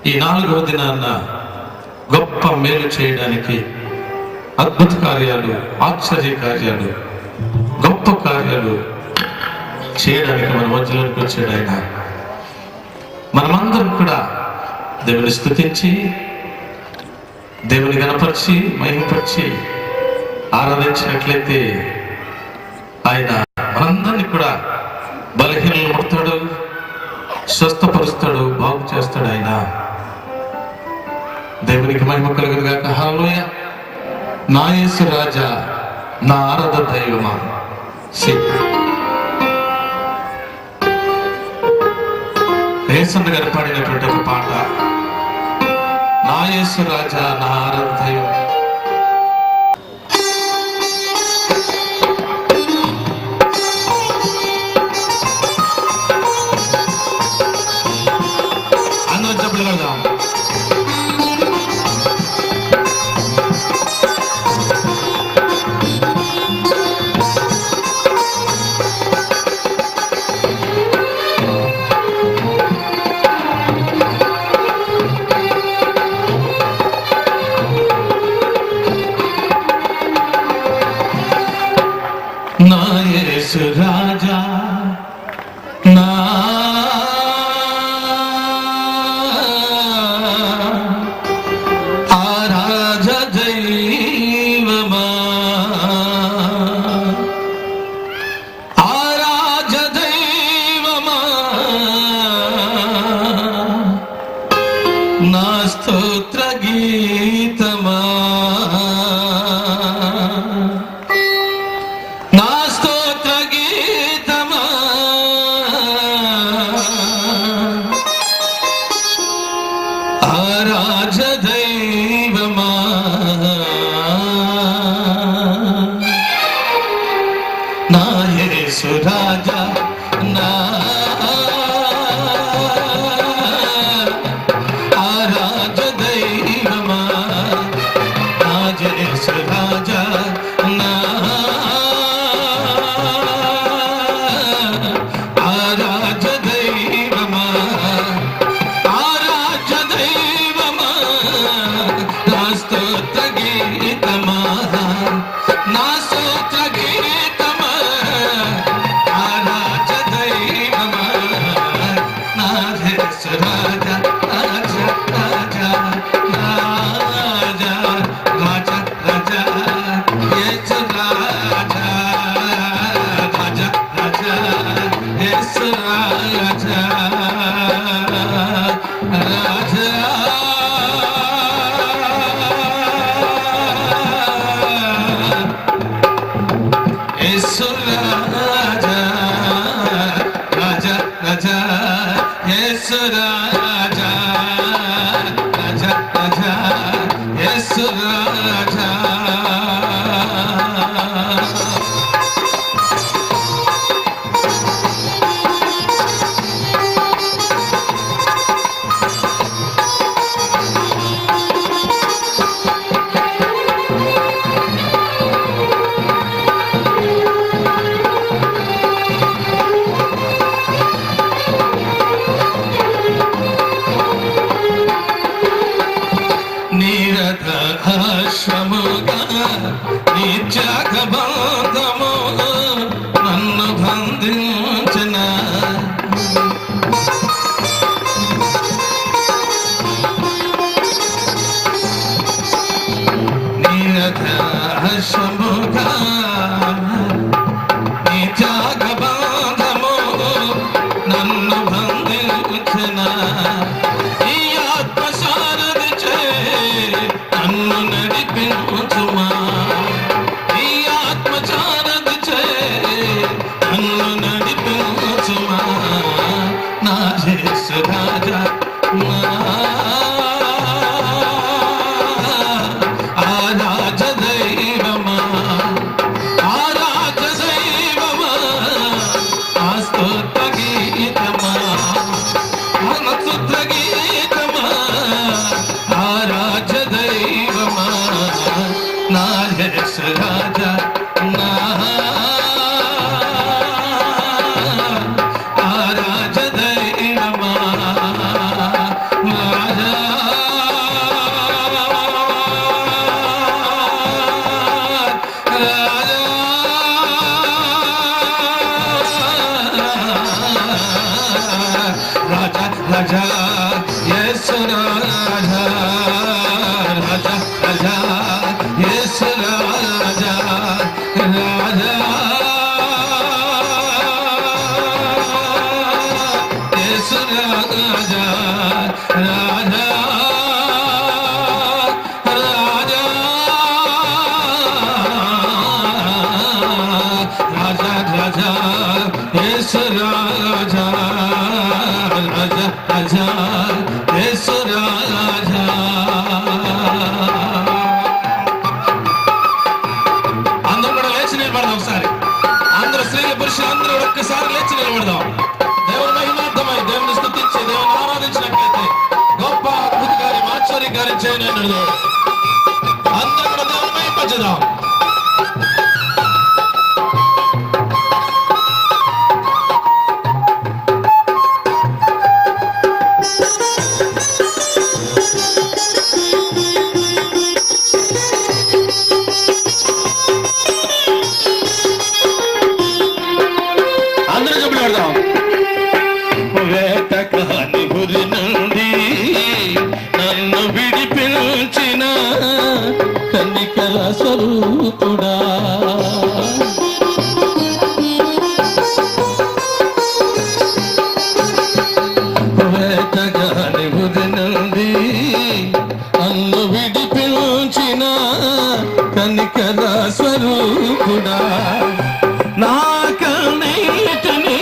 ఈ 4వ దినాన్న గొప్ప మేలు చేయడానికి, అద్భుత కార్యాలు, ఆశ్చర్య కార్యాలు, గొప్ప కార్యాలు చేయడానికి మన మధ్యలోకి వచ్చాడు ఆయన. మనమందరం కూడా దేవుని స్తుతించి, దేవుని గణపరిచి, మహిమపరిచి ఆరాధించినట్లయితే ఆయన మనందరినీ కూడా బలహీనలు ముడతాడు, స్వస్థపరుస్తాడు, బాగు చేస్తాడు. ఆయన దేవునికి మహిమ కలుగును గాక. హల్లెలూయా. నా యేసు రాజా, నా ఆరాధన దైవమా. యేసన్న గారు పాడినటువంటి ఒక పాట, నా యేసు రాజా, నా ఆరాధన దైవం. అందరూ చెప్పులు కడదాం. నా యేసు రాజా, నా ఆరాధ దైవమా, ఆరాధ దైవమా, నా స్తోత్ర గీతమా, నా స్తోత్ర గీతమా, ఆరాధ దైవమా, నా యేసు రాజా, నా ఆరాధ దైవమా, నా యేసు రాజా, నా ఆరాధ దైవమా, ఆరాధ దైవమా, నా స్తోత్ర గీతమా, నా స్తోత్ర గీతమా, ఆరాధ దైవమా, నా యేసు రాజా, రాజా, రాజా, రాజా, రాజా, రాజా, యేసు రాజా, రాజా, రాజా, యేసు రాజా, రాజా. యేసు రాజా, రాజా, రాజా, యేసు రాజా, రాజా, రాజా, యేసు రాజా. నిరతముగా నీ త్యాగబంధము నన్ను బంధించిన, నిరతముగా నీ త్యాగబంధము నన్ను బంధించిన, ఈ ఆత్మసారథి చే నన్ను నడిపించుమా, ఈ ఆత్మసారథి చే నన్ను నడిపించుమా, నా యేసు రాజా, నా ఆరాధ దైవమా, ఆరాధ దైవమా, నా స్తోత్ర గీతమా, నా స్తోత్ర గీతమా, ఆరాధ దైవమా, నా యేసు రాజా, రాజా యేసు రాజా రాజా రాజా యేసు రాజా రాజా యేసు రాజా రాజా రాజా యేసు రాజా రాజా రాజా యేసు రాజా. అందరూ కూడా లేచి నిలబడదాం ఒకసారి. అందరూ స్త్రీలు పురుషులు అందరూ ఒక్కసారి లేచి నిలబడదాం. దేవుని మహిమార్థమై దేవుని స్తుతించి దేవుని ఆరాధించినట్లయితే గొప్ప అద్భుత కార్యం ఆశ్చర్య కార్యం చేయను. అందరూ కూడా దేవుని మహిమపరచుదాం. వేటకాని గురి నుండి నన్ను విడిపించిన కన్నికల స్వరూపుడా, వేటకాని గురి నుండి నన్ను విడిపించిన కన్నికల స్వరూపుడా, నా కన్నీటిని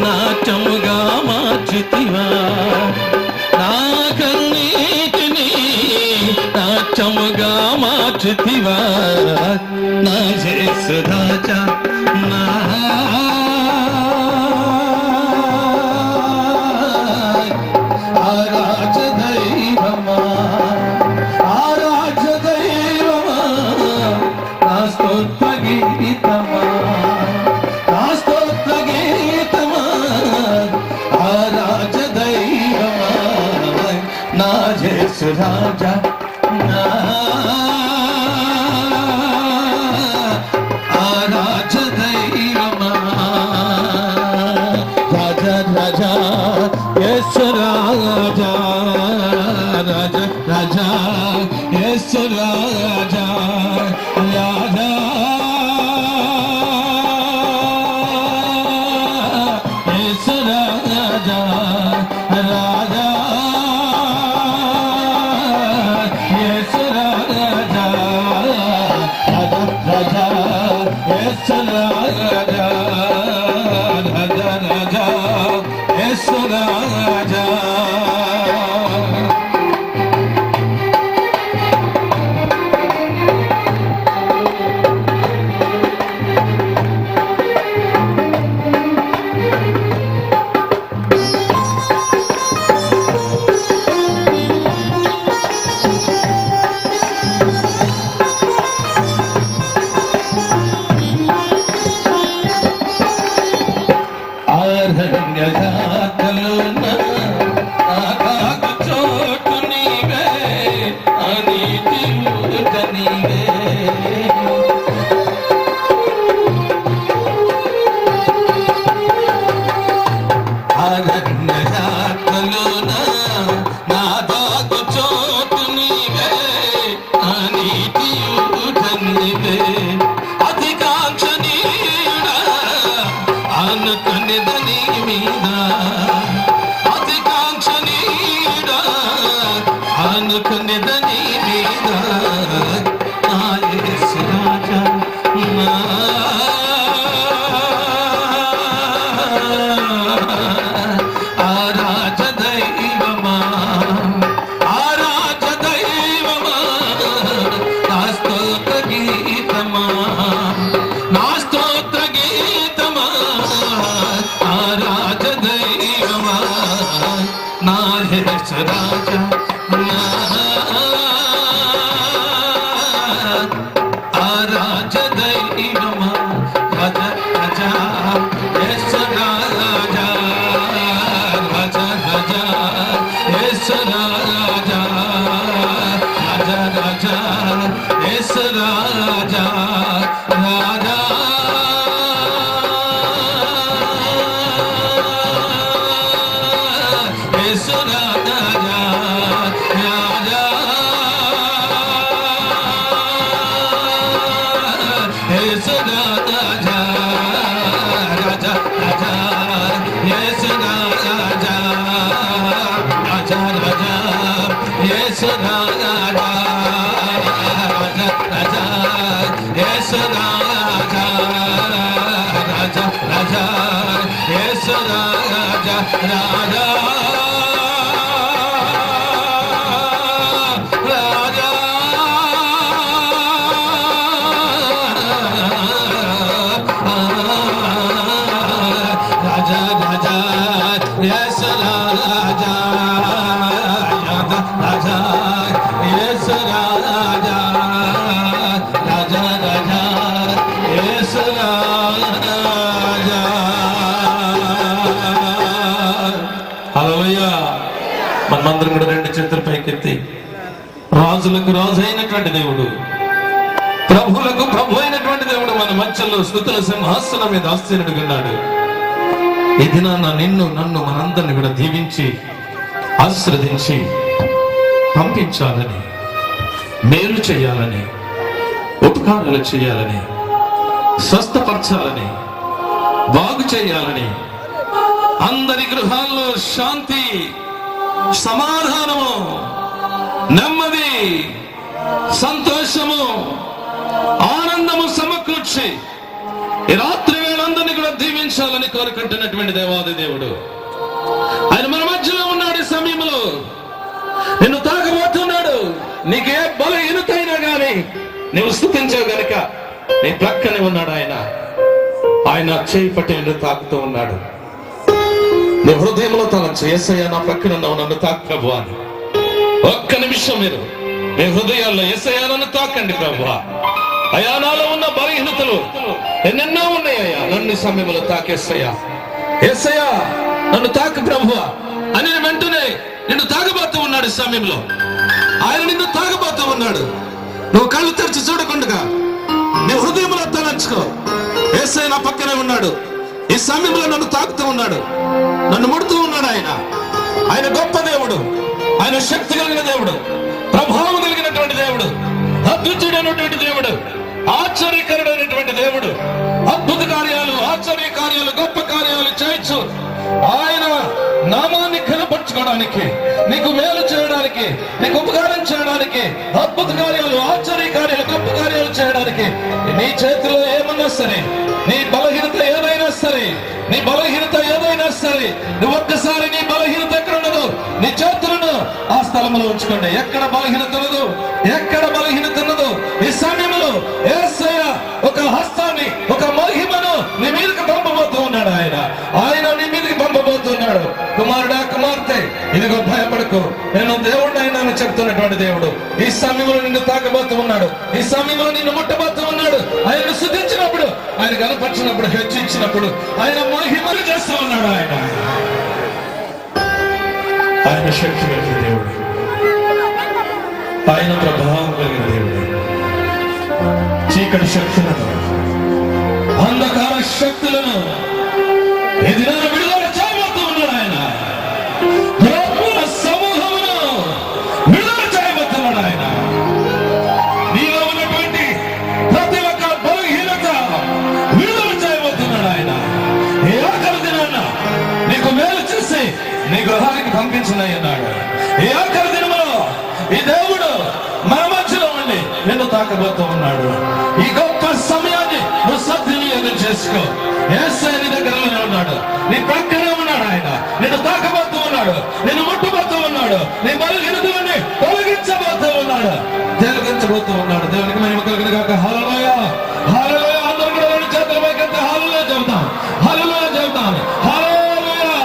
నాట్యముగా మార్చితివా, నా కన్నీటిని నాట్యముగా మార్చితివా, నా యేసు రాజా నా ఆరాధ దైవమా, ఆరాధ దైవమా, నా స్తోత్ర గీతమా, నా స్తోత్ర గీతమా, ఆరాధ దైవమా, నా యేసు రాజా నా ఆరాధ దైవమా, రాజా రాజా యేసు రాజా రాజా రాజా యేసు రాజా రాజా యేసు రాజా రాజా యేసు రాజా రాజా రాజా యేసు రాజా రాజా రాజా యేసు రాజా. అరణ్యయాత్రలోన నాకాకు చోటు నీవే, అనితి ఊట నీవే, అరణ్యయాత్రలోన నాకాకు చోటు నీవే, అనితి ఊట నీవే, అధికాంక్షణీయుడా అనుకునేదని మీద, అధికాంక్షణీయుడా అనుకునేదని మీద, నా యేసు రాజా నా ఆరాధ దైవమా, ఆరాధ దైవమా, నా స్తోత్ర గీతమా, నా స్తోత్ర గీతమా, ఆరాధ దైవమా, నా యేసు రాజా నా ఆరాధ దైవమా, రాజా రాజా యేసు రాజా రాజా రాజా యేసు రాజా రాజా రాజా యేసు రాజా రాజా యేసు రాజా రాజా రాజా యేసు రాజా రాజా మనమందరం కూడా రెండు చేతుల పైకెత్తి రాజులకు రాజు అయినటువంటి దేవుడు, ప్రభువులకు ప్రభు అయినటువంటి దేవుడు మన మధ్యలో స్తుతుల సింహాసనం మీద ఆసీనుడుగా ఈ దినాన నిన్ను నన్ను మనందరిని కూడా దీవించి ఆశీర్వదించి పంపించాలని, మేలు చేయాలని, ఉపకారాలు చేయాలని, స్వస్థపరచాలని, బాగు చేయాలని, అందరి గృహాల్లో శాంతి, సమాధానము, నెమ్మది, సంతోషము, ఆనందము సమకూర్చి ఈ రాత్రి వేళందరినీ కూడా దీవించాలని కోరుకుంటున్నటువంటి దేవాది దేవుడు ఆయన మన మధ్యలో ఉన్నాడు. ఈ సమయంలో నిన్ను తాకబోతున్నాడు. నీకే బలహీనత అయినా గాని నువ్వు స్తుతించావు గనుక నీ ప్రక్కనే ఉన్నాడు ఆయన. ఆయన చేయి పట్టి నిన్ను తాకుతూ ఉన్నాడు. నీ హృదయంలో తనొచ్చు, యేసయ్య నా ప్రక్కన ఉన్నావు, నన్ను తాకు ప్రభు అని. ఒక్క నిమిషం మీరు మీ హృదయాల్లో యేసయ్య నన్ను తాకండి ప్రభు. అయా నాలో ఉన్న బలహీనతలు ఎన్నెన్నో ఉన్నాయ్యా, నన్ను సమయంలో తాకేసయ్యా. యేసయ్య నన్ను తాకు ప్రభు అని వెంటనే నిన్ను తాగబోతూ ఉన్నాడు. ఈ సమయంలో ఆయన నిన్ను తాగబోతూ ఉన్నాడు. నువ్వు కళ్ళు తెరిచి చూడకుండా నీ హృదయంలో తలంచుకో. యేసయ్య నా పక్కనే ఉన్నాడు. ఈ సమయంలో నన్ను తాకుతూ ఉన్నాడు, నన్ను ముడుతూ ఉన్నాడు. ఆయన గొప్ప దేవుడు, ఆయన శక్తి కలిగిన దేవుడు, ప్రభావం కలిగినటువంటి దేవుడు, అద్భుతుడైనటువంటి దేవుడు, ఆశ్చర్యకరుడైనటువంటి దేవుడు. అద్భుత కార్యాలు, ఆశ్చర్య కార్యాలు, గొప్ప కార్యాలు చేయొచ్చు. ఆయన నామాన్ని కనపరచుకోవడానికి, నీకు మేలు చేయడానికి, నీకు ఉపకారం చేయడానికి, అద్భుత కార్యాలు, ఆశ్చర్య కార్యాలు, గొప్ప కార్యాలు చేయడానికి నీ చేతిలో ఏమన్నా సరే, నీ బలహీనత ఏదైనా సరే, నీ బలహీనత ఏదైనా సరే, నువ్వు ఒక్కసారి నీ బలహీనత ఎక్కడ ఉన్నదో నీ చేతులను ఆ స్థలంలో ఉంచుకోండి. ఎక్కడ బలహీనత ఉన్నదో, ఎక్కడ బలహీనత ఉన్నదో ఈ సమయంలో యేసయ్య ఒక హస్తాన్ని, ఒక మహిమను నీ మీదకి పంపబోతూ ఉన్నాడు. ఆయన నీ మీదకి పంపబోతున్నాడు. కుమారుడా, కుమార్తె, ఇదిగో భయపడకు, నేను దేవుడు అయినా చెప్తున్నటువంటి దేవుడు ఈ సమయంలో నిన్ను తాకబోతూ ఉన్నాడు. ఈ సమయంలో నిన్ను ముట్టబోతూ ఉన్నాడు. ఆయనను స్తుతించినప్పుడు, ఆయన కనపరిచినప్పుడు, హెచ్చించినప్పుడు ఆయన మహిమలు చేస్తూ ఉన్నాడు. ఆయన శక్తి కలిగిన దేవుడు, ఆయన ప్రభావం కలిగిన దేవుడు. చీకటి శక్తులను, అంధకార శక్తులను ఎదిరాన విడుదల చేయబోతూ ఉన్నాడు. ఆయన ప్రభువుల సమూహమును విడుదల చేయబోతున్నాడు. ఆయన నీలో ఉన్నటువంటి ప్రతి ఒక్క బలహీనత విడుదల చేయబోతున్నాడు. ఆయన ఏ ఆఖరి దినాన నీకు మేలు చేసి నీ గృహానికి పంపించనన్నాడు. ఈ ఆఖరి దినములో ఈ దేవుడు మన మధ్యలో ఉండి నిన్ను తాకబోతూ ఉన్నాడు. ఈ గొప్ప సమయాన్ని నువ్వు సద్వినియోగం చేసుకో. యేసయ్య నీ దగ్గరలోనే ఉన్నాడు, నీ ప్రక్కనే ఉన్నాడు. ఆయన నిన్ను తాకబోతూ ఉన్నాడు, నిన్ను ముట్టబోతూ ఉన్నాడు, నీ బలహీనతలన్నీ తొలగించబోతూ ఉన్నాడు, తొలగించబోతూ ఉన్నాడు. దేవునికి మహిమ కలుగును గాక. హల్లెలూయా, హల్లెలూయా. అందరూ కూడా రెండు చేతుల పైకెత్తి హల్లెలూయా చెబుతాం, హల్లెలూయా చెబుతాం. హల్లెలూయా,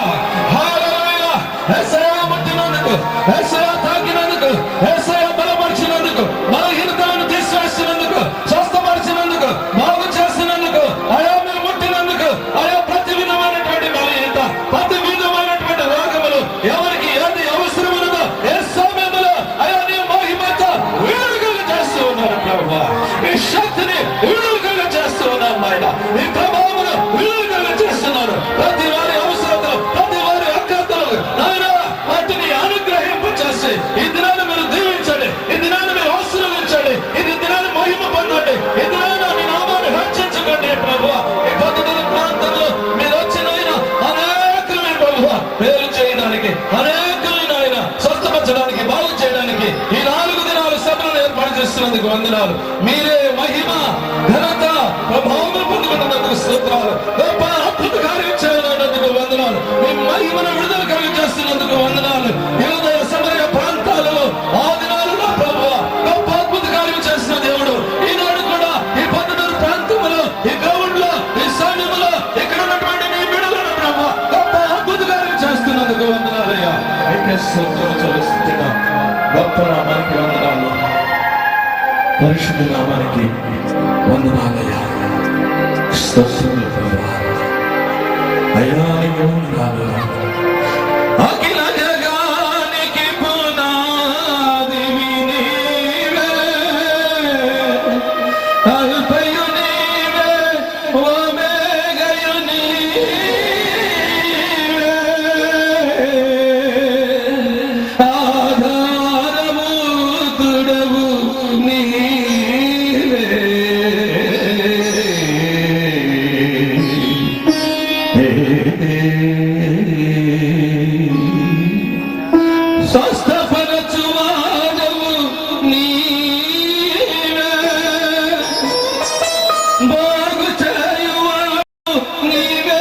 హల్లెలూయా. యేసయ్య ముట్టినందుకు, యేసయ్య తాకినందుకు, యేసయ్య బలపరిచినందుకు, బలహీనతలను తీసివేసినందుకు, స్వస్థపరిచినందుకు, బాగు చేసినందుకు, ఆయా మీరు ముట్టినందుకు, ఆయా ప్రతి విధమైనటువంటి బలహీనత, ప్రతి విధమైనటువంటి రోగములు ఎవరికి ఏది అవసరమైనదో ఏ సమయంలో ఆయా నీ మహిమతో విడుదల చేస్తూ ఉన్నారు ప్రభువా. ఈ శక్తిని విడుదల చేస్తూ ఉన్నారు ఆయన. ఈ ప్రభావమును విడుదల చేస్తున్నారు. ప్రతి వారి అవసరతలు, ప్రతి వారి అక్కతలు నాయన వాటిని అనుగ్రహింపు చేసి ఈ దినాన్ని మీరు దీవించండి, ఈ దినాన్ని మీరు ఆశీర్వదించండి, ఈ దినాన్ని మహిమ పొందండి, ఈ దినాన్ని మీ నామాన్ని హెచ్చించుకోండి ప్రభువా. ఈ పద్ధతుల ప్రాంతంలో మీరు వచ్చిన ఆయన అనేకులైన ప్రభువా మేలు చేయడానికి, అనేకులైన ఆయన స్వస్థపరచడానికి, బాగు చేయడానికి ఈ 4 దినాలు సభలను ఏర్పాటు చేస్తున్నందుకు వందనాలు. మీరే మహిమ ఘనత పరిశుద్ధ నామానికి వందనాలయ్యా. స్తోత్రములు ప్రభువా. అయ్యా నీకు వందనాలు. అఖిల జగానికి పునాదివి నీవే, అల్ఫయు నీవే, ఒమేగయు నీవే, ఆధారభూతుడవు నీవే. స్వస్థపరచువాడవు నీవే, బాగు చేయువాడు నీవే.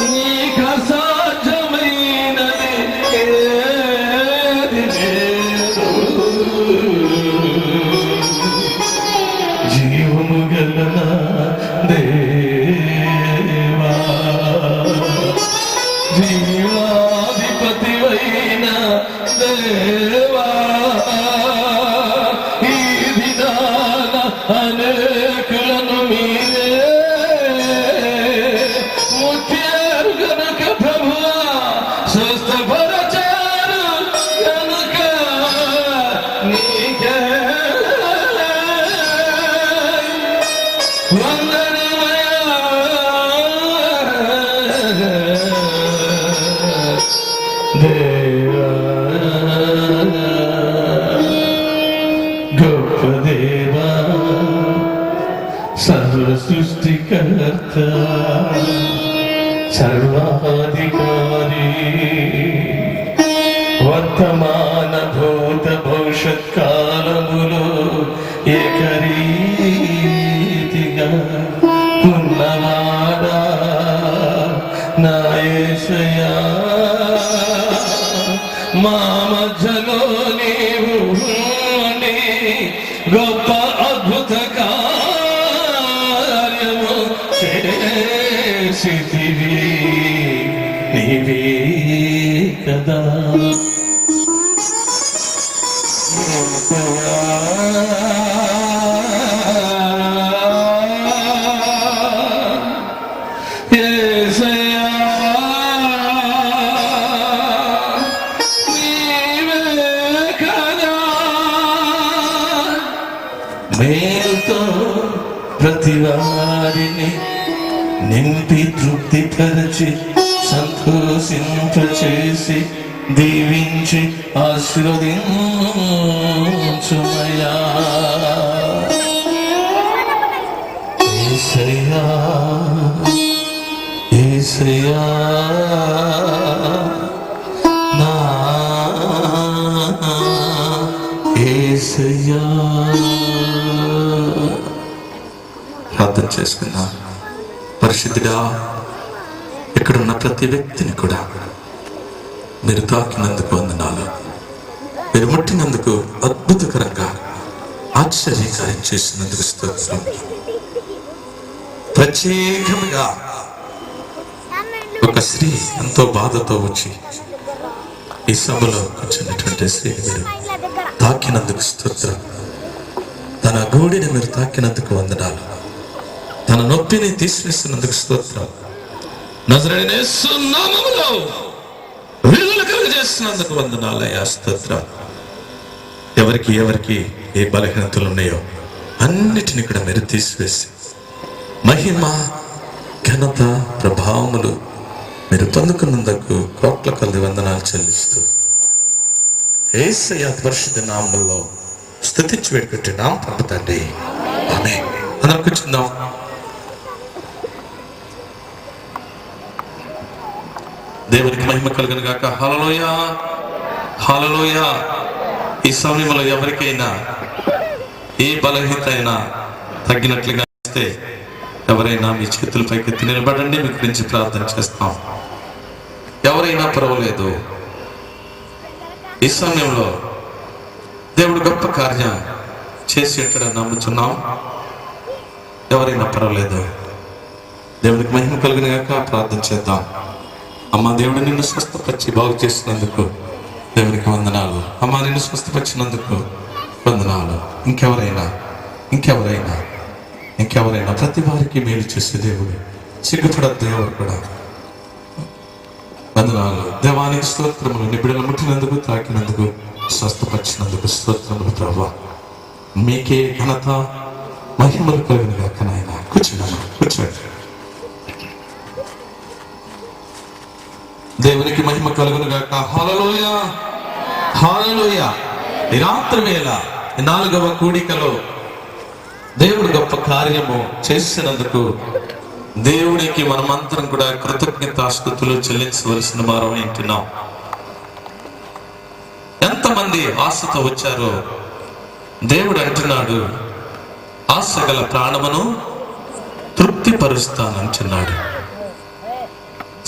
నీకు అసాధ్యమైనది ఏది లేదు. జీవము గల దేవా, జీవాధిపతివైన దేవా, ఈ దినాన అనేకులను మీరే ముఖ్యారు గనుక ప్రభువా, స్వస్థపరచారు గనుక నీకే వందనమయ్యా. దేవా, గొప్ప దేవా, సర్వ సృష్టికర్త, సర్వాధికారి, వర్తమాన భూత భవిష్యత్ కాలములో ఏకరీతిగా ఉన్నవాడా నా యేసయ్యా. మా మధ్యలో నీవు ఉండి గొప్ప అద్భుత కార్యము చేసితివి నీవే కదా. యేసయ్యా, నీవే కదా. మేలుతో ప్రతి వారిని నింపి తృప్తిపరచి సంతోషింపచేసి దీవించి ఆశీర్వదించుమయ్యా. యేసయ్యా, యేసయ్యా, నా యేసయ్యా. ప్రార్థన చేసుకుందాం. పరిశుద్ధుడా, ఇక్కడున్న ప్రతి వ్యక్తిని కూడా మీరు తాకినందుకు వందనాలు. మీరు ముట్టినందుకు అద్భుతకరంగా ఆశ్చర్యకార్యం చేసినందుకు స్తోత్రం. ప్రత్యేకంగా ఒక స్త్రీ ఎంతో బాధతో వచ్చి ఈ సభలో కూర్చున్నటువంటి స్త్రీని మీరు తాకినందుకు స్తోత్రం. తన గూడిని మీరు తాకినందుకు వందనాలు. తన నొప్పిని తీసివేస్తున్నందుకు స్తోత్రం. నజరేయుడైన యేసు నామములో విడుదల కలుగజేస్తున్నందుకు వందనాలయ్యా, స్తోత్రం. ఎవరికి ఎవరికి ఏ బలహీనతలు ఉన్నాయో అన్నిటిని కూడా మీరు తీసివేసి మహిమ, ఘనత, ప్రభావములు మీరు పొందుకున్నందుకు కోట్ల కొలది వందనాలు చెల్లిస్తూ యేసయ్య పరిశుద్ధ నామములో స్తుతించి పెట్టుకుంటున్నాం పరమ తండ్రి. ఆమేన్. అందరం కూర్చుందాం. దేవునికి మహిమ కలుగును గాక. హల్లెలూయా, హల్లెలూయా. ఈ సమయంలో ఎవరికైనా ఏ బలహీనత అయినా తగ్గినట్లుగా ఇస్తే ఎవరైనా మీ చేతుల పైకి నిలబడండి. మీ గురించి ప్రార్థన చేస్తాం. ఎవరైనా పర్వాలేదు. ఈ సమయంలో దేవుడు గొప్ప కార్యం చేసేటని నమ్ముచున్నాం. ఎవరైనా పర్వాలేదు. దేవునికి మహిమ కలుగును గాక. ప్రార్థన చేద్దాం. అమ్మ, దేవుడు నిన్ను స్వస్థపరిచి బాగు చేసినందుకు దేవునికి వందనాలు. అమ్మా, నిన్ను స్వస్థపరిచినందుకు వందనాలు. ఇంకెవరైనా ప్రతి వారికి మేలు చేసే దేవుడు, సిగ్గుపడ దేవుడు కూడా వందనాలు. దేవానికి స్తోత్రములు. నీ బిడ్డలు ముట్టినందుకు, తాకినందుకు, స్వస్థపరిచినందుకు స్తోత్రములు ప్రభువా. మీకే ఘనత మహిమలు కలిగిన గాక నాయన. కూర్చోండి. దేవునికి మహిమ కలుగును గాక. హల్లెలూయా, హల్లెలూయా. ఈ రాత్రి వేళ 4వ కూడికలో దేవుడు గొప్ప కార్యము చేసినందుకు దేవుడికి మనమంతరం కూడా కృతజ్ఞతాస్తుతులు చెల్లించవలసిన వారం వింటున్నాం. ఎంతమంది ఆశతో వచ్చారో దేవుడు అంటున్నాడు, ఆశ గల ప్రాణమును తృప్తిపరుస్తానంటున్నాడు.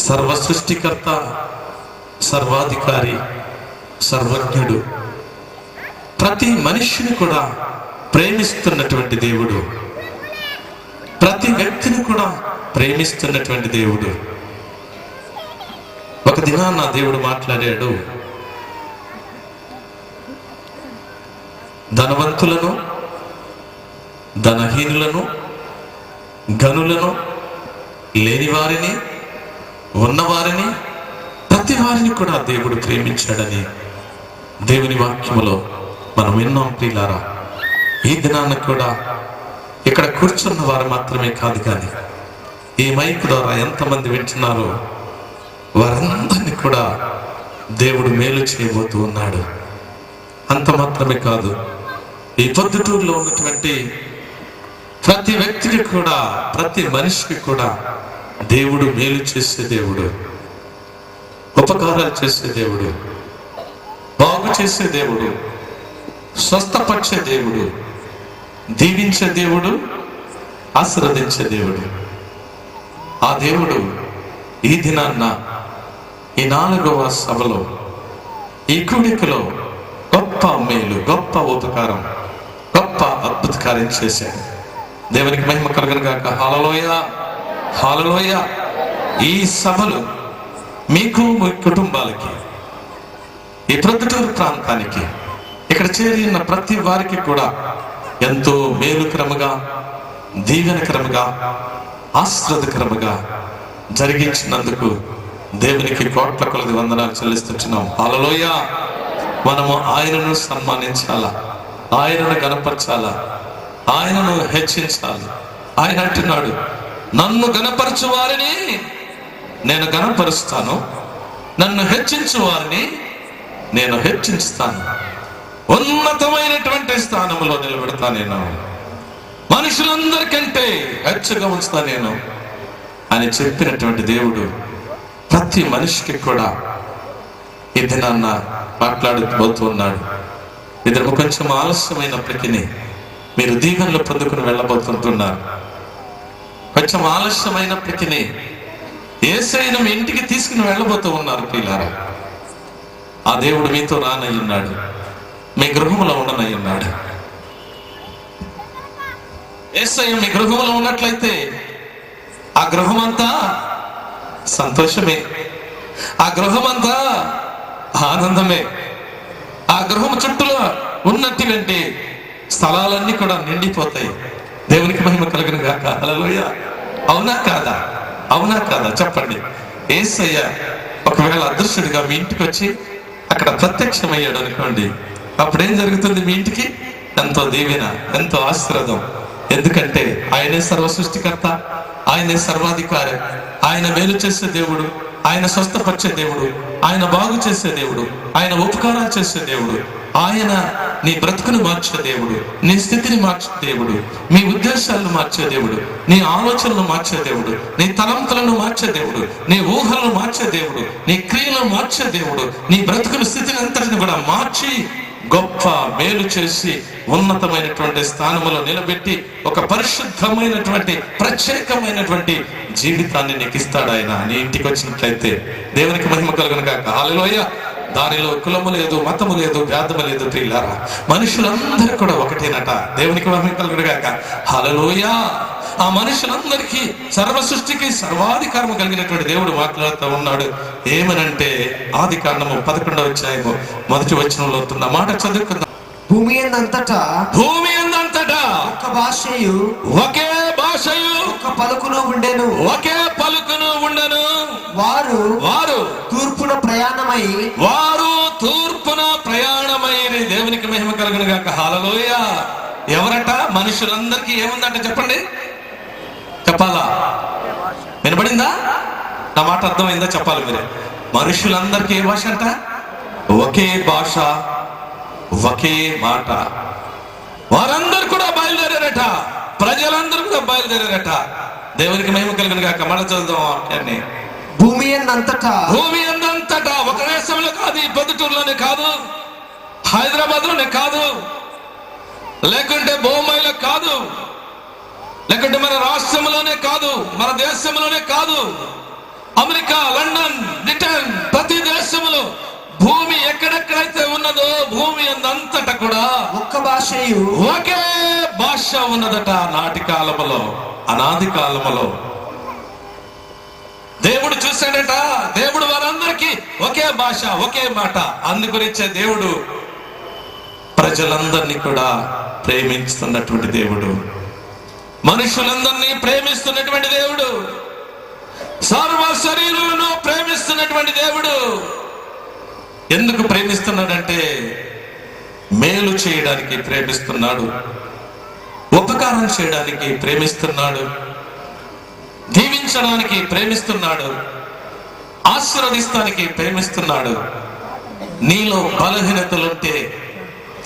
సర్వ సృష్టికర్త, సర్వాధికారి, సర్వజ్ఞుడు, ప్రతి మనిషిని కూడా ప్రేమిస్తున్నటువంటి దేవుడు, ప్రతి వ్యక్తిని కూడా ప్రేమిస్తున్నటువంటి దేవుడు. ఒక దినాన దేవుడు మాట్లాడాడు, ధనవంతులను, ధనహీనులను, గనులను, లేనివారిని, ఉన్నవారిని, ప్రతి వారిని కూడా దేవుడు ప్రేమించాడని దేవుని వాక్యములో మనం విన్నాం ప్రియులారా. ఈ దినాన్ని కూడా ఇక్కడ కూర్చున్న వారు మాత్రమే కాదు, కానీ ఈ మైక్ ద్వారా ఎంతమంది వింటున్నారో వారందరినీ కూడా దేవుడు మేలు చేయబోతూ ఉన్నాడు. అంత మాత్రమే కాదు, ఈ పొద్దుటూరులో ఉన్నటువంటి ప్రతి వ్యక్తికి కూడా, ప్రతి మనిషికి కూడా దేవుడు మేలు చేసే దేవుడు, ఉపకారాలు చేసే దేవుడు, బాగు చేసే దేవుడు, స్వస్థపరిచే దేవుడు, దీవించే దేవుడు, ఆశీర్వదించే దేవుడు. ఆ దేవుడు ఈ దినాన్న ఈ 4వ సభలో, ఈ కూడికలో గొప్ప మేలు, గొప్ప ఉపకారం, గొప్ప అద్భుత కార్యం చేశాడు. దేవునికి మహిమ కలుగును గాక. హల్లెలూయా, హల్లెలూయా. ఈ సభలు మీకు, మీ కుటుంబాలకి, ఈ ప్రొద్దుటూరు ప్రాంతానికి, ఇక్కడ చేరిన ప్రతి వారికి కూడా ఎంతో మేలుకరముగా, దీవెనకరముగా, ఆశీర్వాదకరముగా జరిగించినందుకు దేవునికి కోట్ల కొలది వందనాలు చెల్లిస్తున్నాం. హల్లెలూయా. మనము ఆయనను సన్మానించాలా, ఆయనను గణపరచాలా, ఆయనను హెచ్చించాలి. ఆయన అంటున్నాడు, నన్ను గణపరచు వారిని నేను గణపరుస్తాను, నన్ను హెచ్చించు వారిని నేను హెచ్చించుతాను, ఉన్నతమైనటువంటి స్థానంలో నిలబెడతా, నేను మనుషులందరికంటే హెచ్చగా ఉంచుతా నేను అని చెప్పినటువంటి దేవుడు ప్రతి మనిషికి కూడా ఈ దినాన్న మాట్లాడబోతున్నాడు. ఇద్దరు కొంచెం ఆలస్యమైనప్పటికీ మీరు దీవెనలు పొందుకుని వెళ్ళబోతుంటున్నారు. కొంచెం ఆలస్యమైనప్పటికీ యేసయ్యను మీ ఇంటికి తీసుకుని వెళ్ళబోతూ ఉన్నారు ప్రియులారా. ఆ దేవుడు మీతో రానయ్యున్నాడు, మీ గృహంలో ఉండనయ్యున్నాడు. యేసయ్య మీ గృహంలో ఉన్నట్లయితే ఆ గృహమంతా సంతోషమే, ఆ గృహమంతా ఆనందమే, ఆ గృహం చుట్టూ ఉన్నటువంటి స్థలాలన్నీ కూడా నిండిపోతాయి. దేవునికి మహిమ కలుగును గాక. హల్లెలూయా. అవునా కాదా? అవునా కాదా? చెప్పండి. యేసయ్య ఒకవేళ అదృశ్యుడిగా మీ ఇంటికి వచ్చి అక్కడ ప్రత్యక్షమయ్యాడు అనుకోండి, అప్పుడేం జరుగుతుంది? మీ ఇంటికి ఎంతో దీవెన, ఎంతో ఆశీర్వాదం. ఎందుకంటే ఆయనే సర్వ సృష్టికర్త, ఆయనే సర్వాధికారి, ఆయన మేలు చేసే దేవుడు, ఆయన స్వస్థపరిచే దేవుడు, ఆయన బాగు చేసే దేవుడు, ఆయన ఉపకారాలు చేసే దేవుడు, ఆయన నీ బ్రతుకును మార్చే దేవుడు, నీ స్థితిని మార్చే దేవుడు, నీ ఉద్దేశాలను మార్చే దేవుడు, నీ ఆలోచనలు మార్చే దేవుడు, నీ తలంతులను మార్చే దేవుడు, నీ ఊహలను మార్చే దేవుడు, నీ క్రియలను మార్చే దేవుడు, నీ బ్రతుకుల స్థితిని అంతటిని కూడా మార్చి గొప్ప మేలు చేసి ఉన్నతమైనటువంటి స్థానంలో నిలబెట్టి ఒక పరిశుద్ధమైనటువంటి ప్రత్యేకమైనటువంటి జీవితాన్ని నీకు ఇస్తాడు ఆయన. నీ ఇంటికి వచ్చినట్లయితే దేవునికి మహిమ కలుగును గాక. హల్లెలూయా. దానిలో కులము లేదు, మతము లేదు, భేదము లేదు ప్రియులారా. మనుషులందరూ కూడా ఒకటేనట. దేవునికి మహిమ కలుగును గాక. హల్లెలూయా. ఆ మనుషులందరికీ సర్వ సృష్టికి సర్వాధికారము కలిగినటువంటి దేవుడు మాట్లాడుతూ ఉన్నాడు. ఏమనంటే ఆది కాండము 11వ అధ్యాయము 1వ వచనంలో ఉన్న మాట చదువుకుందాం. భూమి అంతటా ఒక్క భాషయు ఒక్క పలుకును ఉండెను. ఒకే పలుకును ఉండెను. వారు తూర్పున ప్రయాణమై దేవునికి మహిమ కలుగును గాక. హల్లెలూయా. ఎవరట? మనుషులందరికీ ఏముందంట చెప్పండి, చెప్పాలా? వినబడిందా? నా మాట అర్థమైందా? చెప్పాలి మీరే. మనుషులందరికీ ఏ భాష అంట? ఒకే భాష, ఒకే మాట. వారందరూ కూడా బయలుదేరారట, ప్రజలందరూ కూడా బయలుదేరారట. దేవునికి మహిమ కలుగును గాక. మళ్ళీ చదువుదాం వాక్యాన్ని. భూమి అందంతటా, ఒక దేశంలో కాదు, ఈ పొద్దుటూరులోనే కాదు, హైదరాబాద్ లోనే కాదు, లేకుంటే బొంబాయిలో కాదు, లేకుంటే మన రాష్ట్రంలోనే కాదు, మన దేశంలోనే కాదు, అమెరికా, లండన్, బ్రిటన్, ప్రతి దేశంలో భూమి ఎక్కడెక్కడైతే ఉన్నదో భూమి అంతటా కూడా ఒక్క భాషయు ఒకే భాష ఉన్నదట. నాటి కాలములో, అనాది కాలములో దేవుడు చూశాడట. దేవుడు వారందరికీ ఒకే భాష, ఒకే మాట. అందుగురించే దేవుడు ప్రజలందరినీ కూడా ప్రేమిస్తున్నటువంటి దేవుడు, మనుషులందరినీ ప్రేమిస్తున్నటువంటి దేవుడు, సర్వ శరీరులను ప్రేమిస్తున్నటువంటి దేవుడు. ఎందుకు ప్రేమిస్తున్నాడంటే మేలు చేయడానికి ప్రేమిస్తున్నాడు, ఉపకారం చేయడానికి ప్రేమిస్తున్నాడు, దీవించడానికి ప్రేమిస్తున్నాడు, ఆశీర్వదిస్తానికి ప్రేమిస్తున్నాడు, నీలో బలహీనతలుంటే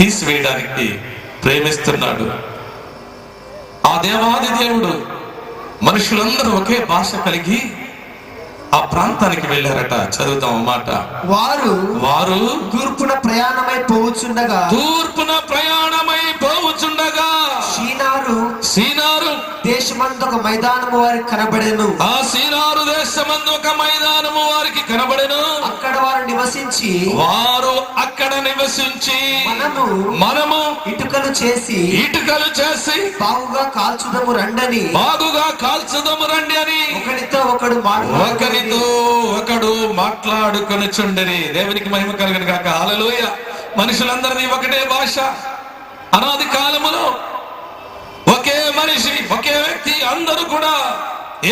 తీసివేయడానికి ప్రేమిస్తున్నాడు. ఆ దేవాది దేవుడు మనుషులందరూ ఒకే భాష కలిగి ఆ ప్రాంతానికి వెళ్ళారట. చదువుతాం మాట. వారు తూర్పున ప్రయాణమై పోవుచుండగా సీనారు దేశమందు ఒక మైదానము వారికి కనబడెను. ఆ సీనారు దేశమందు ఒక మైదానము వారికి కనబడెను. అక్కడ వారు నివసించి మనము ఇటుకలు చేసి బాగుగా కాల్చుదము రండి అని ఒకరితో ఒకడు మాట్లాడుకొనుచుండెని. దేవునికి మహిమ కలుగును గాక. హల్లెలూయా. మనుషులందరినీ ఒకటే భాష. అనాది కాలములో ఒకే మనిషి, ఒకే వ్యక్తి, అందరూ కూడా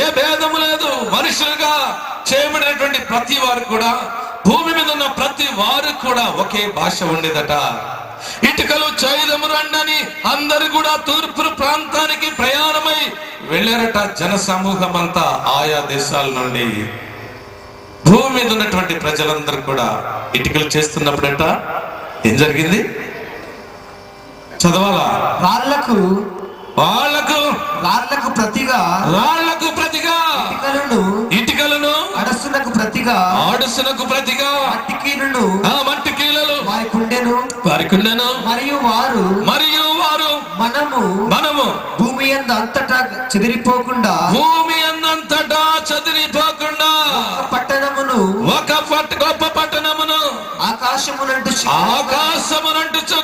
ఏ భేదము లేదు. మనుషులుగా చేయబడినటువంటి ప్రతి వారు కూడా, భూమి మీద ఉన్న ప్రతి వారు కూడా ఒకే భాష ఉండేదట. ఇటుకలు చేయదము రండని అందరు కూడా తూర్పు ప్రాంతానికి ప్రయాణమై వెళ్ళారట. జన సమూహం అంతా ఆయా దేశాల నుండి. భూమి మీద ఉన్నటువంటి ప్రజలందరూ కూడా ఇటుకలు చేస్తున్నప్పుడట ఏం జరిగింది? చదవాలా? వాళ్లకు ప్రతిగా ఇటుకలను అడసునకు ప్రతిగా మట్టికీలలు వారికి ఉండెను. మరియు వారు మనము భూమి అంతటా చెదిరిపోకుండా గొప్ప పట్టణమును ఆకాశమునంటు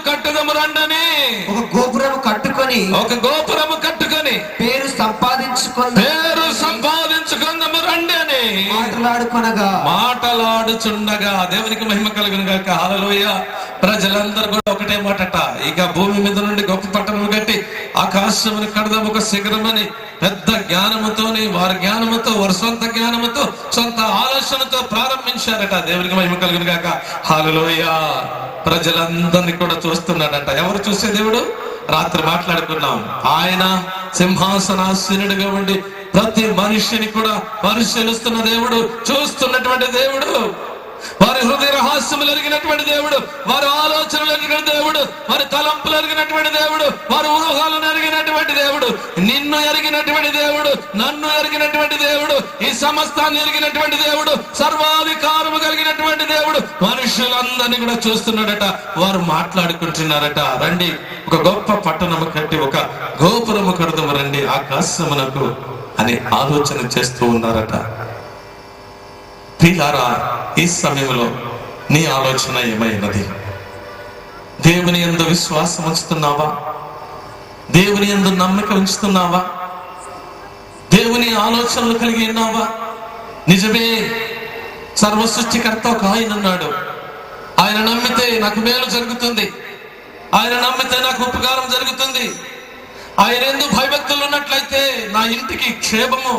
కట్టుదము రండని ఒక గోపురము కట్టుకొని పేరు సంపాదించుకుందాము రండి అని మాటలాడుచుండగా. దేవునికి మహిమ కలుగును గాక. హల్లెలూయా. ప్రజలందరూ కూడా ఒకటే మాటట. ఇక భూమి మీద నుండి గొప్ప పట్టణం కట్టి ఆకాశమును కడదాం ఒక శిఖరమని పెద్ద జ్ఞానముతోని, వారి జ్ఞానముతో, వారి సొంత జ్ఞానముతో, సొంత ఆలోచనతో ప్రారంభించారట. దేవునికి మహిమ కలుగును గాక. హల్లెలూయా. ప్రజలందరినీ కూడా చూస్తున్నాడట. ఎవరు చూసే దేవుడు? రాత్రి మాట్లాడుకున్నాం. ఆయన సింహాసనాసీనుడిగా ఉండి ప్రతి మనిషిని కూడా పరిశీలిస్తున్న దేవుడు, చూస్తున్నటువంటి దేవుడు, వారి హృదయ రహస్యములు ఎరిగినటువంటి దేవుడు, వారి ఆలోచనలు ఎరిగిన దేవుడు, వారి తలంపులు ఎరిగినటువంటి దేవుడు, వారి ఊహాలను ఎరిగినటువంటి దేవుడు, నిన్ను ఎరిగినటువంటి దేవుడు, నన్ను ఎరిగినటువంటి దేవుడు, ఈ సమస్తాన్ని ఎరిగినటువంటి దేవుడు, సర్వాధికారము కలిగినటువంటి దేవుడు మనుషులందరినీ కూడా చూస్తున్నాడట. వారు మాట్లాడుకుంటున్నారట. రండి ఒక గొప్ప పట్టణము కట్టి ఒక గోపురము కడదాము రండి ఆకాశమునకు అని ఆలోచన చేస్తూ ఉన్నారట. ప్రియులారా, ఈ సమయంలో నీ ఆలోచన ఏమైనది? దేవుని యందు విశ్వాసం ఉంచుతున్నావా? దేవుని యందు నమ్మిక ఉంచుతున్నావా? దేవుని ఆలోచనలు కలిగి ఉన్నావా? నిజమే, సర్వ సృష్టికర్త ఒక ఆయన ఉన్నాడు. ఆయన నమ్మితే నాకు మేలు జరుగుతుంది, ఆయన నమ్మితే నాకు ఉపకారం జరుగుతుంది. ఆయన ఎందు భయభక్తులు ఉన్నట్లయితే నా ఇంటికి క్షేమము,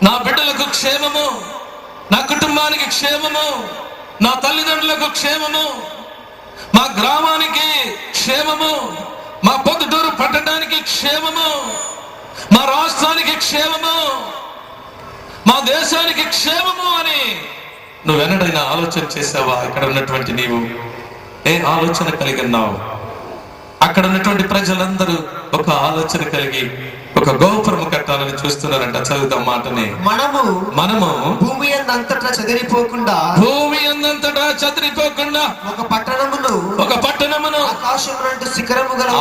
నా బిడ్డలకు క్షేమము, నా కుటుంబానికి క్షేమము, నా తల్లిదండ్రులకు క్షేమము, మా గ్రామానికి క్షేమము, మా పొద్దుటూరు పట్టణానికి క్షేమము, మా రాష్ట్రానికి క్షేమము, మా దేశానికి క్షేమము అని నువ్వెన్నడైనా ఆలోచన చేసావా? ఇక్కడ ఉన్నటువంటి నీవు ఏ ఆలోచన కలిగి ఉన్నావు? అక్కడ ఉన్నటువంటి ప్రజలందరూ ఒక ఆలోచన కలిగి ఒక గోపురము కట్టాలని చూస్తున్నారంట. చదువుతాం మాటని. మనము భూమి అంతటా చెదిరిపోకుండా ఒక పట్టణమును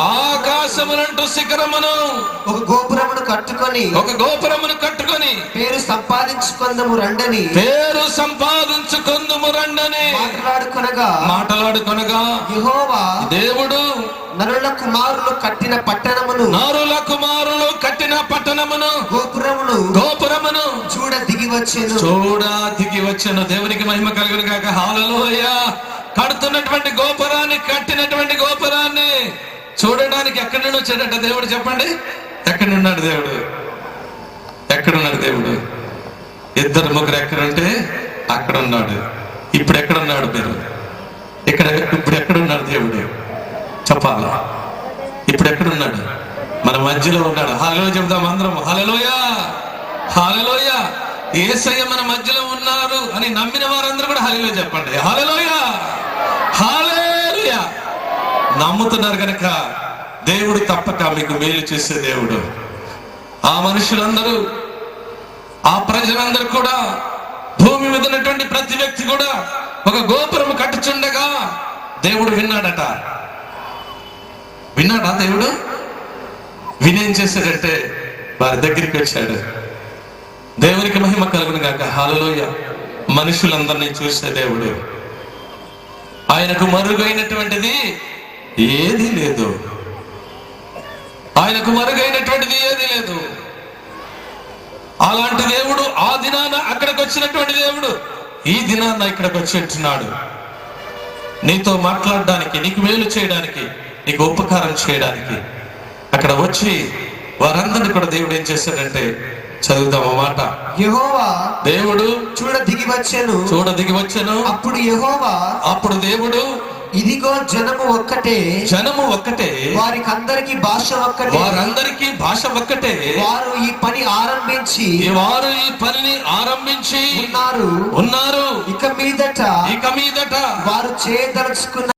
ఆకాశమునంటు శిఖరమును ఒక గోపురమును కట్టుకొని పేరు సంపాదించుకొందుము రండని మాట్లాడుకొనగా యెహోవా దేవుడు నరుల కుమారులు కట్టిన పట్టణమును గోపురమును చూడ దిగి వచ్చెను. దేవునికి మహిమ కలుగును గాక. హల్లెలూయా. కడుతున్నటువంటి కట్టినటువంటి గోపురాన్ని చూడడానికి ఎక్కడి నుండి వచ్చాడట దేవుడు? చెప్పండి, ఎక్కడున్నాడు దేవుడు? ఎక్కడున్నాడు దేవుడు? ఇద్దరు ముగ్గురు ఎక్కడుంటే అక్కడ ఉన్నాడు. ఇప్పుడు ఎక్కడున్నాడు మీరు? ఇప్పుడు ఎక్కడున్నాడు దేవుడు? చెప్పాలా? ఇప్పుడు ఎక్కడున్నాడు? మన మధ్యలో ఉన్నాడు. హల్లెలూయా చెప్దాం అందరం. హల్లెలూయా, హల్లెలూయా. యేసయ్య మన మధ్యలో ఉన్నారు అని నమ్మిన వారందరూ కూడా హల్లెలూయా చెప్పండి. హల్లెలూయా, హల్లెలూయా. నమ్ముతున్నారు కనుక దేవుడు తప్పక మీకు మేలు చేసే దేవుడు. ఆ మనుషులందరూ, ఆ ప్రజలందరూ కూడా, భూమి మీద ఉన్నటువంటి ప్రతి వ్యక్తి కూడా ఒక గోపురం కట్టుచుండగా దేవుడు విన్నాడా దేవుడు? వినేం చేశాడంటే వారి దగ్గరికి వచ్చాడు. దేవునికి మహిమ కలుగును గాక. హల్లెలూయా. మనుషులందరినీ చూసే దేవుడు. ఆయనకు మరుగైనటువంటిది ఏది లేదు. అలాంటి దేవుడు ఆ దినాన అక్కడికి వచ్చినటువంటి దేవుడు ఈ దినాన ఇక్కడికి వచ్చేట్టున్నాడు. నీతో మాట్లాడడానికి, నీకు మేలు చేయడానికి, నీకు ఉపకారం చేయడానికి అక్కడ వచ్చి వారందరినీ కూడా దేవుడు ఏం చేశాడంటే, చదువుదాం ఆ మాట. యెహోవా దేవుడు చూడ దిగి వచ్చెను. అప్పుడు దేవుడు, ఇదిగో జనము ఒక్కటే, వారందరికీ భాష ఒక్కటే, వారు ఈ పని ఆరంభించి ఉన్నారు. ఇక మీదట వారు చేయదలుచుకున్న